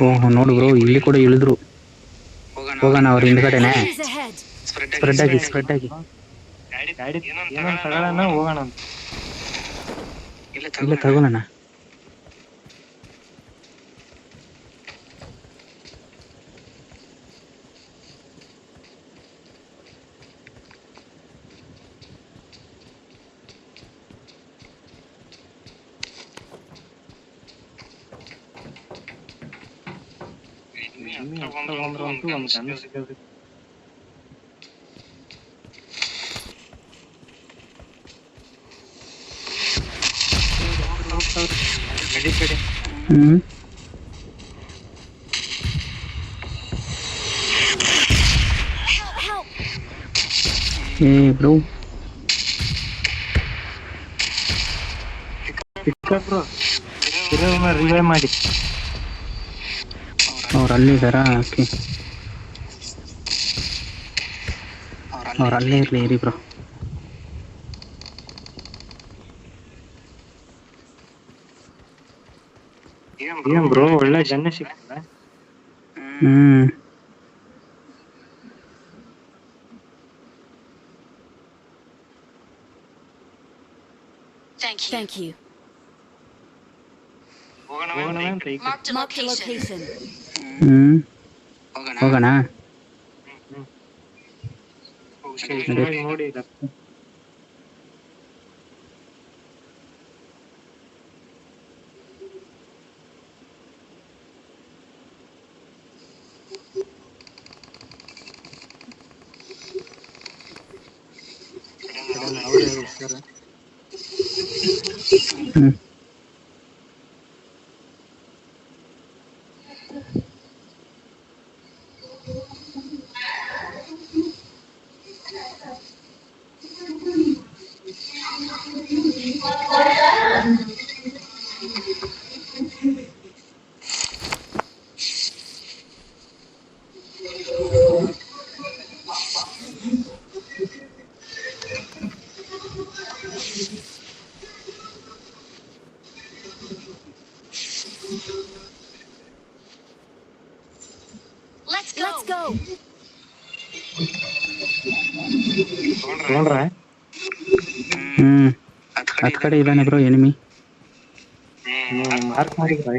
ಓಹ್ ನೋಡು ಬ್ರೋ ಇಲ್ಲಿ ಕೂಡ ಇಳಿದ್ರು. ಹೋಗೋಣ ಅವ್ರ ಹಿಂದ್ಗಡೆನೆ. Enemies ahead! ಸ್ಪ್ರೆಡ್ ಆಗಿ. ಗಾಡಿ ಏನೊಂದ್ ತಗೊಳನ ಹೋಗೋಣ ಅಂತ. ಇಲ್ಲ ತಗೊಳ್ಳೋಣ. ಹತ್ರ ಬಂದ್ರಂತೂ ಒಂದ್ ಗನ್ ಸಿಗೋದು. ಗಡಿ ಕಡೆ ಬ್ರೋ ಬ್ರೋ ರಿವೈವ್ ಮಾಡಿ. ಅವ್ರು ಅಲ್ಲಿದ್ದಾರಾ? ಓಕೆ, ಅವ್ರು ಅಲ್ಲೇ ಇರ್ಲಿ ಇರಿ ಬ್ರೋ. ಏನ್ ಬ್ರೋ ಒಳ್ಳೆ ಗನ್ನೆ ಸಿಕ್ತಲ್ಲ. Thank you. ಹೋಗೋಣ ಅಂತ ಈಗ. Mark the location. ಹೋಗೋಣ. ನೋಡಿ Let's go. ನೋಡ್ರ ಹತ್ ಕಡೆ ಇದ್ದಾನೆ ಬ್ರೋ ಎನಿಮಿ. ಮಾರ್ಕ್ ಮಾಡಿದ್ರ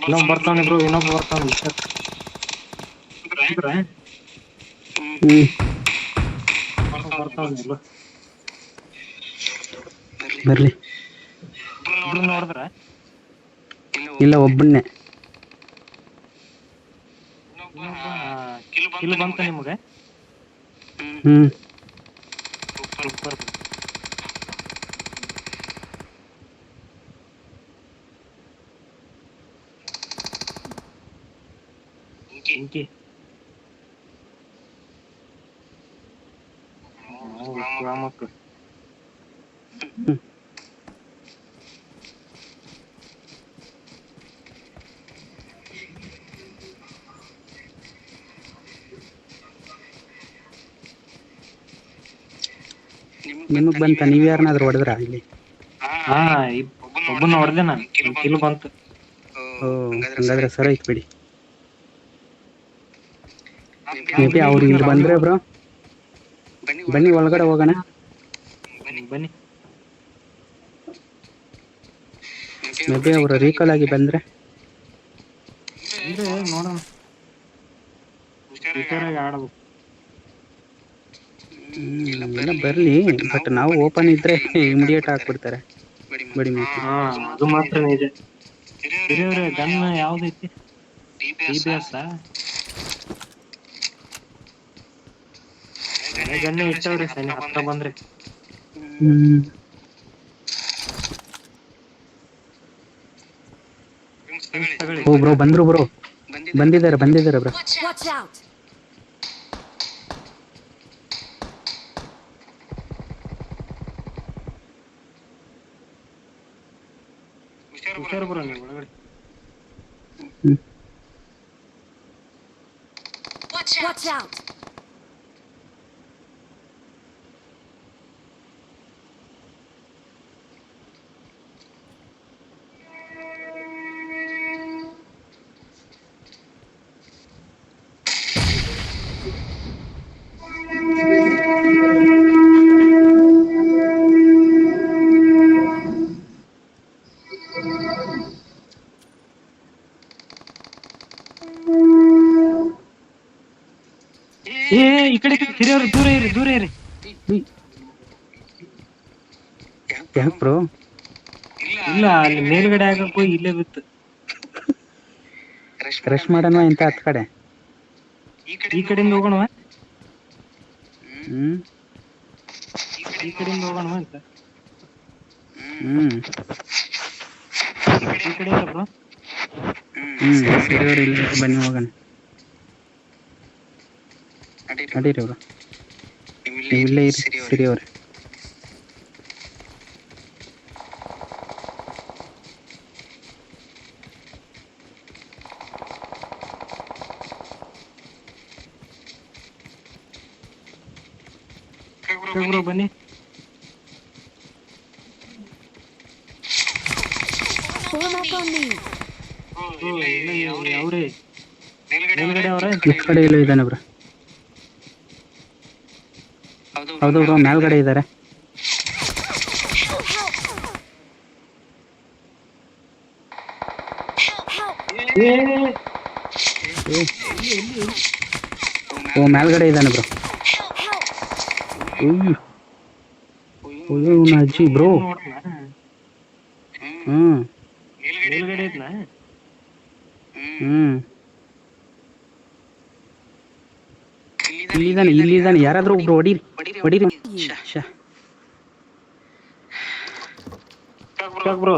ಇನ್ನೊಬ್ಬ ಬರ್ತಾನೆ ಬ್ರೋ, ಇನ್ನೊಬ್ಬ ಬರ್ತಾನೆ. ಬರ್ಲಿ. ನೋಡಿದ್ರ ಇಲ್ಲ ಒಬ್ಬನ್ನೇ. ಕಿಲ್ ಬಂತ ನಿಮ್ಗೆ? ಸೂಪರ್. ಇಂಕಿ ಮಕ್ಕಳು ನಿಮಗ್ ಬಂತ? ನೀವ್ ಯಾರನ್ನಾದ್ರೂ ಹೊಡೆದ್ರ ಇಲ್ಲಿ? ಒಬ್ಬನ ಹೊಡೆದೆ ನಾನು, ಕಿಲ್ ಬಂತು. ಹಂಗಾದ್ರೆ ಸರಿ ಆಯ್ತು ಬಿಡಿ. ಮೇ ಬಿ ಅವ್ರು ಇಲ್ಲಿ ಬಂದ್ರೆ ಬ್ರೋ ಬನ್ನಿ ಒಳಗಡೆ ಹೋಗೋಣ. ಬನ್ನಿ. ಮೇ ಬಿ ಅವರು ರೀಕಾಲ್ ಆಗಿ ಬಂದ್ರೆ ನೋಡೋಣ. ಆಡಬೇಕು. ಎಲ್ಲ ಬರ್ಲಿ, ಬಟ್ ನಾವು ಓಪನ್ ಇದ್ರೆ ಇಮಿಡಿಯೇಟ್ ಹಾಕ್ಬಿಡ್ತಾರೆ. ಬಡಿ ಮಾತು. ಅದು ಮಾತ್ರ ನಿಜ. ಗನ್ ಯಾವ್ದೈತಿ? DBS ಗನ್ನೆ ಇಟ್ಟವ್ರಿ ಸನಿ ಹತ್ರ ಬಂದ್ರೆ. ಓ ಬ್ರೋ ಬಂದಿದ್ದಾರೆ ಬ್ರೋ. Watch out! ಹುಷಾರು ಬರೋ ನೀವು ಒಳಗಡೆ. Watch out! ಏ ಈ ಕಡೆ ಹಿರಿಯವ್ರು ದೂರ ಇರಿ ಯಾಕೆ ಬ್ರೋ? ಇಲ್ಲ ಅಲ್ಲಿ ಮೇಲ್ಗಡೆ ಆಗಕ್ ಹೋಗಿ ಇಲ್ಲೇ ಬಿತ್ತು. ರಶ್ ಮಾಡೋಣ ಇಂತ ಹತ್ ಕಡೆ. ಈ ಕಡೆಯಿಂದ ಹೋಗೋಣ ಹ್ಮ್ ಈ ಕಡೆಯಿಂದ ಹೋಗೋಣ ಅಂತ. ಹ್ಮ್ ಈ ಕಡೆ ಇಲ್ಲ ಬ್ರೋ. ಸರಿಯವ್ರು ಇಲ್ಲಿ ಬನ್ನಿ ಹೋಗೋಣ. ನಡೀರಿ ಬ್ರೋ, ನೀವು ಇಲ್ಲೇ ಇರಿ ಸಿರಿಯವ್ರೆ. ಬ್ರೋ ಬನ್ನಿ. Form up on me! ಅವ್ರೇ ಮೇಲ್ಗಡೆ ಅವ್ರ ಈ ಕಡೆ ಎಲ್ಲೋ ಇದ್ದಾನೆ ಬ್ರೋ. ಹೌದು ಬ್ರೋ, ಮೇಲ್ಗಡೆ ಇದ್ದಾರೆ. ಓ ಮೇಲ್ಗಡೆ ಇದ್ದಾನೆ ಬ್ರೋ. ಅಯ್ಯೋ ಅಜ್ಜಿ ಬ್ರೋ. ಮೇಲ್ಗಡೆ ಇದ್ನಾ? ಇಲ್ಲಿದ್ದಾನೆ. ಯಾರಾದ್ರೂ ಒಬ್ರು ಹೊಡೀರಿ. ಬ್ರೋ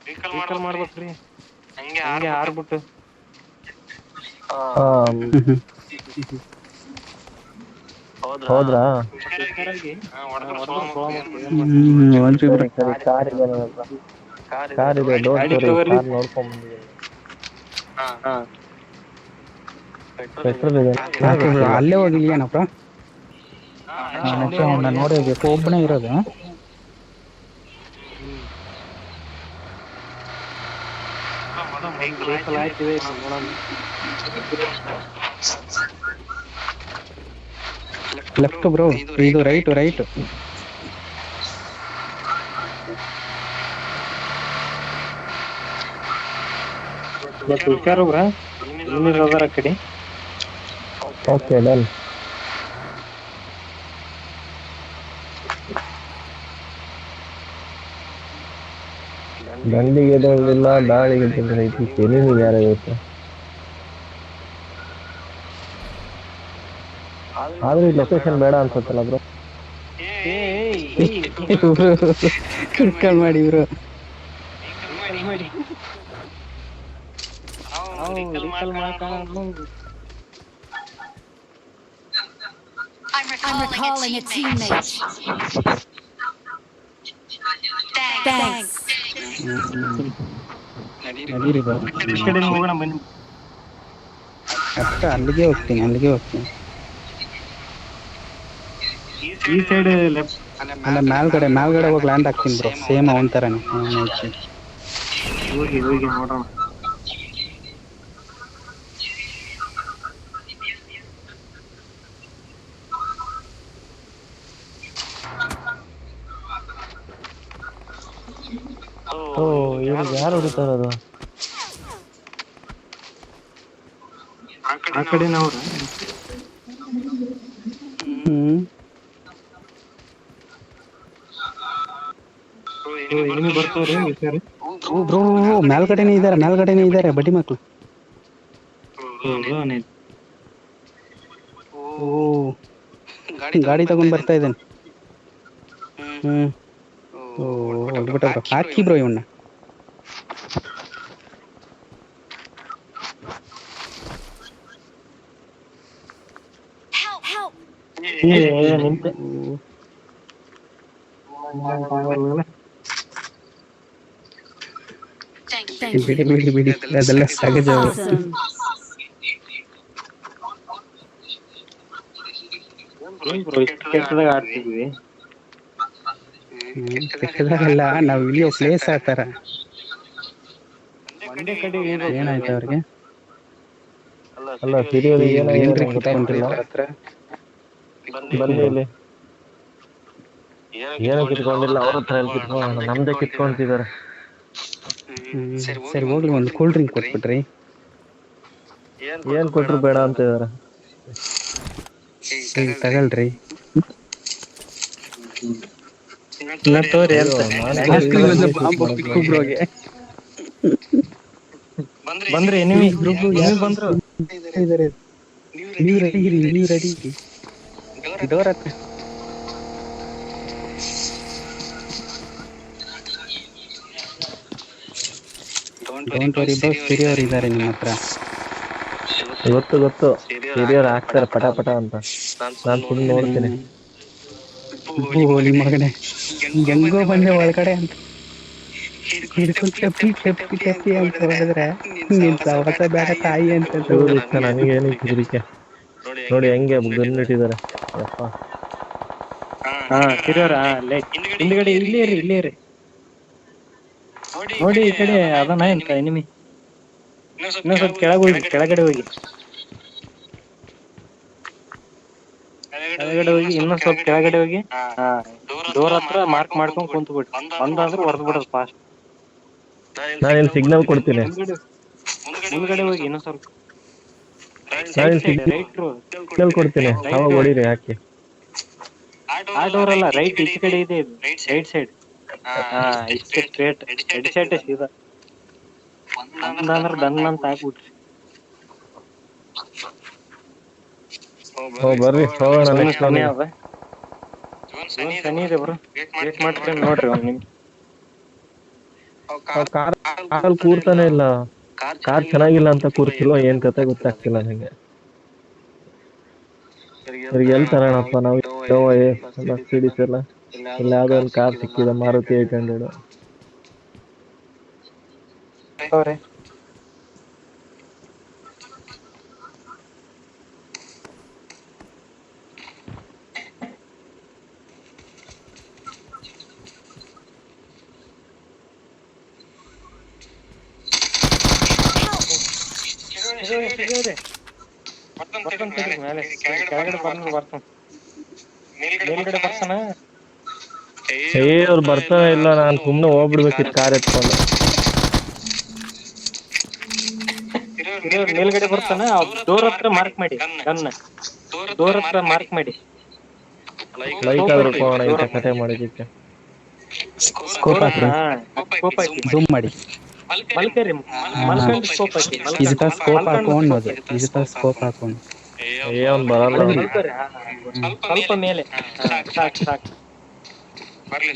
ರಿಕಾಲ್ ಮಾಡ್ಬೇಕ್ರಿ ಹಂಗೆ ಆರ್ಬಿಟ್ಟು. ಹೌದ್ರಾ? ಕಾರ್ ಇದೆ, ನೋಡ್ಕೊಂಡ್ ಬಂದಿದ್ದೀನಿ. ಪೆಟ್ರೋಲ್ ಇದೆ. ಅಲ್ಲೇ ಹೋಗಿ ಏನಪ್ಪ ನೋಡಬೇಕು, ಒಬ್ಬನೇ ಇರೋದು. ಲೆಫ್ಟ್ ಬ್ರೋ, ಇದು ರೈಟ್. ಹುಷಾರು ಬ್ರಾ, ಹೋದಾರ ಕಡೆ. Okay done. ದಂಡಿಗೆ ಎದೊಳ್ಳಿಲ್ಲ, ದಾಳಿಗೆ ಎದೊಳ್ಳಿಲ್ಲ, ತೆಲೀನು ಯಾರು ಇರುತ್ತೆ. ಆದ್ರೆ ಈ ಲೊಕೇಶನ್ ಬೇಡ ಅನ್ಸುತ್ತಲ್ಲ ಬ್ರೋ. ರಿಕಾಲ್ ಮಾಡಿ bro. I'm recalling a teammate. Thanks. ನಡೀರಿ ಬ್ರೋ. ಈ ಕಡೆ ಹೋಗೋಣ ಬನ್ನಿ. ಅಲ್ಲಿಗೆ ಹೋಗ್ತೀನಿ. ಈ ಸೈಡ್ ಲೆಫ್ಟ್. ಅಲ್ಲ ಮೇಲ್ಗಡೆ ಹೋಗಿ ಲ್ಯಾಂಡ್ ಆಗ್ತೀನಿ ಬ್ರೋ. ಸೇಮ್ ಅವನ್ ತರನೇ. ಹೋಗಿ ನೋಡೋಣ. ಓ ಇವ್ರಿಗೆ ಯಾರು ಹೊಡಿತಾ ಇರೋದು? ಆ ಕಡೆ ನಾವು ಬರ್ತಾವ್ರಿ. ಬ್ರೋ ಮೇಲ್ಗಡೆನೇ ಇದ್ದಾರೆ ಬಡ್ಡಿ ಮಕ್ಕಳು. ಗಾಡಿ ತಗೊಂಡ್ ಬರ್ತಾ ಇದ್ದಾನೆ. ಹೊಡ್ಬಿಟ್ಟ ಬ್ರೋ. ಹಾಕಿ ಬ್ರೋ ಇವನ್ನ. ನಿಂತೆ Thank you. ಬಿಡಿ ಅದೆಲ್ಲ ಸಹಜ. Awesome. ಏನ್ ಬ್ರೋ ಇಷ್ಟು ಕೆಟ್ಟದಾಗ ಆಡ್ತಿದ್ವಿ. ಕೆಟ್ಟದಾಗಲ್ಲ, ನಾವ್ ಇಳಿಯೋ ಪ್ಲೇಸ್ ಆತರ. ಒಂದೇ ಕಡೆ ಏನಾಯ್ತು ಅವ್ರಿಗೆ? ಅಲ್ಲ ಸಿರಿಯರಿಗೆ ಏನಾಗಿದೆ ಏನ್ರಿ ನಂಗೆ ಕಿತ್ಕೊಂಡ್ರಿ ಗೊತ್ತಾಗ್ತಿಲ್ಲ. ಅವ್ರ ಹತ್ರ? ಬನ್ನಿ ಇಲ್ಲಿ. ಏನು ಕಿತ್ಕೊಂಡಿಲ್ಲ, ಅವ್ರ ಹತ್ರ ಎಲ್ಲಿ ಕಿತ್ಕೊಳ್ಳೋಣ, ನಮ್ದೇ ಕಿತ್ಕೊಂತಿದಾರೆ. ಸರಿ ಹೋಗ್ಲಿ, ಒಂದು ಕೂಲ್ ಡ್ರಿಂಕ್ ಕೊಟ್ಬಿಟ್ರಿ. ಏನ್ ಕೊಟ್ರು ಬೇಡ ಅಂತ ಇದಾರೆ. ತಗೊಳ್ರಿ. ತೋರಿ ಅಂತ ಬಂದ್ರಿ ಎನಿಮಿ ಬಂದ್ರು. ನೀವು ರೆಡಿ ಇರಿ, ನೀವು ರೆಡಿ ಇರಿ. ಡೋರ್ ಹತ್ರ ಡೋಂಟ್ ವರಿ ಬಾಸ್, ಸಿರಿಯವ್ರು ಇದ್ದಾರೆ ನಿಮ್ಮ ಹತ್ರ. ಗೊತ್ತು ಸಿರಿಯವ್ರು ಹಾಕ್ತಾರೆ ಪಟ ಪಟ ಅಂತ. ನಾನ್ ಸುಮ್ಮನೆ ನೋಡ್ತೀನಿ. ಹೋಲಿ ಮಗನೇ, ಹೆಂಗೋ ಬಂದೆ ಒಳಗಡೆ ಅಂತ ಹಿಡ್ಕೊಂಡು ಟಪ್ಪಿ ಅಂತ ಹೇಳಿದ್ರೆ ನಿನ್ ಸವಸ ಬೇಡ ತಾಯಿ ಅಂತ ನನಗೇನು ಹೆದರಿಕೆ ನೋಡಿ, ಹೆಂಗೆ ಗನ್ನಿಟ್ಟಿದ್ದಾರೆ. ಯಪ್ಪ ಹಾ ಸಿರಿಯವ್ರ ಹಿಂದ್ಗಡೆ ಇಲ್ಲೇ ಇರಿ ನೋಡಿ, ಈ ಕಡೆ ಅದನ್ನ ಎಂತ ಎನಿಮಿ. ಇನ್ನೊಂದ್ ಸ್ವಲ್ಪ ಕೆಳಗಡೆ ಹೋಗಿ ಇನ್ನೊಂದ್ ಸ್ವಲ್ಪ ಕೆಳಗಡೆ ಹೋಗಿ. ಹಾ, ಡೋರ್ ಹತ್ರ ಮಾರ್ಕ್ ಮಾಡ್ಕೊಂಡ್ ಕುಂತ್ಬಿಟ್ಟು ಬಂದಾದ್ರೂ ಹೊಡೆದ್ ಬಿಡೋದು ಫಾಸ್ಟ್. ನಾನು ಇಲ್ಲಿ ಸಿಗ್ನಲ್ ಕೊಡ್ತೀನಿ. ಮುಂದ್ಗಡೆ ಹೋಗಿ ಇನ್ನೊಂದ್ ಸ್ವಲ್ಪ ನಾನು ಇಲ್ಲಿ ಸಿಗ್ನಲ್ ಕೊಡ್ತೀನಿ, ಅವಾಗ ಹೊಡೀರಿ ಹಾಕಿ. ಆ ಡೋರ್ ಅಲ್ಲ, ರೈಟ್ ಈಚೆ ಕಡೆ ಇದೆ, ರೈಟ್ ಸೈಡ್. ಹಾ, ಇಷ್ಟೇ ಸ್ಟ್ರೇಟ್ ಎಡ್ ಸೈಡ್ ಸೀದಾ ಒಂದಂದ್ರೆ ಡನ್ ಅಂತ ಹಾಕ್ಬಿಟ್ರಿ. ಬರ್ರಿ ಹೋಗೋಣ. ಸನಿ ಅದ, ಸನಿ ಇದೆ ಬ್ರೋ. ವೇಟ್ ಮಾಡ್ರಿ, ನೋಡ್ರಿ ಒಂದ್ ನಿಮಿಷ. ಕಾರ್ ಕೂರ್ತಾನೆ ಇಲ್ಲ. ಕಾರ್ ಚೆನ್ನಾಗಿಲ್ಲ ಅಂತ ಕೂರ್ತಿಲ್ವ, ಏನ್ ಕತೆ ಗೊತ್ತಾಗ್ತಿಲ್ಲ ನಂಗೆ. ಅವ್ರಿಗೆ ಎಲ್ಲಿ ತರೋಣಪ್ಪ ನಾವು? ಸಿಡಿಸ್ ಎಲ್ಲ ಇಲ್ಲ, ಯಾವ್ದೋ ಒಂದು ಕಾರ್ ಸಿಕ್ಕಿದೆ, ಮಾರುತಿ 800. ಮೇಲ್ಗಡೆ ಬರ್ತಾನ. ಅವ್ರು ಬರ್ತಾನೆ ಇಲ್ಲ, ನಾನು ಸುಮ್ನೆ ಹೋಗ್ಬಿಡ್ಬೇಕಿತ್ತು ಕಾರ್ ಎತ್ಕೊಂಡು. ಮೇಲ್ಗಡೆ ಬರ್ತಾನ. ಡೋರ್ ಹತ್ರ ಮಾರ್ಕ್ ಮಾಡಿ, ಗನ್ನ ಡೋರ್ ಹತ್ರ ಮಾರ್ಕ್ ಮಾಡಿ. ಲೈಕ್ ಆದ್ರೂ ಹೋಗೋಣ ಇಂಥ ಕತೆ ಮಾಡಿದ್ದಕ್ಕೆ. ಸ್ಕೋಪ್ ಹಾಕಿ, ಝೂಮ್ ಮಾಡಿ. ಮಲ್ಕರಿ ಮಲ್ಕೊಂಡು ಸ್ಕೋಪ್ ಹಾಕಿ. ಇದಕ್ಕ ಸ್ಕೋಪ್ ಹಾಕೋದು, ಇದಕ್ಕ ಸ್ಕೋಪ್ ಹಾಕೋದು. ಏನ್ ಬರಲ್ಲ. ಸ್ವಲ್ಪ ಮೇಲೆ ಸಾಕು. ಬರ್ಲಿ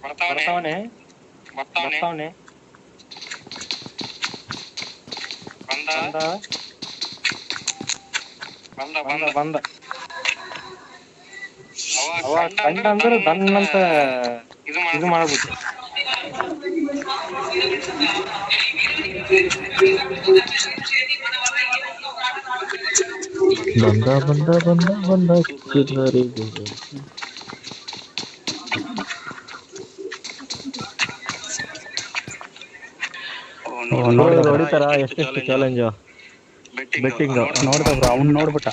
ಬರ್ತಾವನೆ. ಬಂದ ಅವ ಕಂಡ ಅಂದ್ರೆ ದನ್ನಂತ ಇದು ಮಾಡ್ಬಿಟ್ಟು. ಬಂದ ನೋಡಿತಾರ ಎಷ್ಟೆಷ್ಟು ಚಾಲೆಂಜ್ ಬೆಟ್ಟಿಂಗ್ ನೋಡ್ದವ್ರು, ಅವ್ನ್ ನೋಡ್ಬಿಟ್ಟ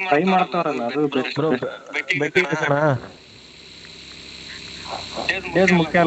ಟ್ರೈ ಮಾಡ್ತಾರಲ್ಲ, ಅದು ಬೆಟ್ಟಿಂಗ್ ಮುಖ್ಯ.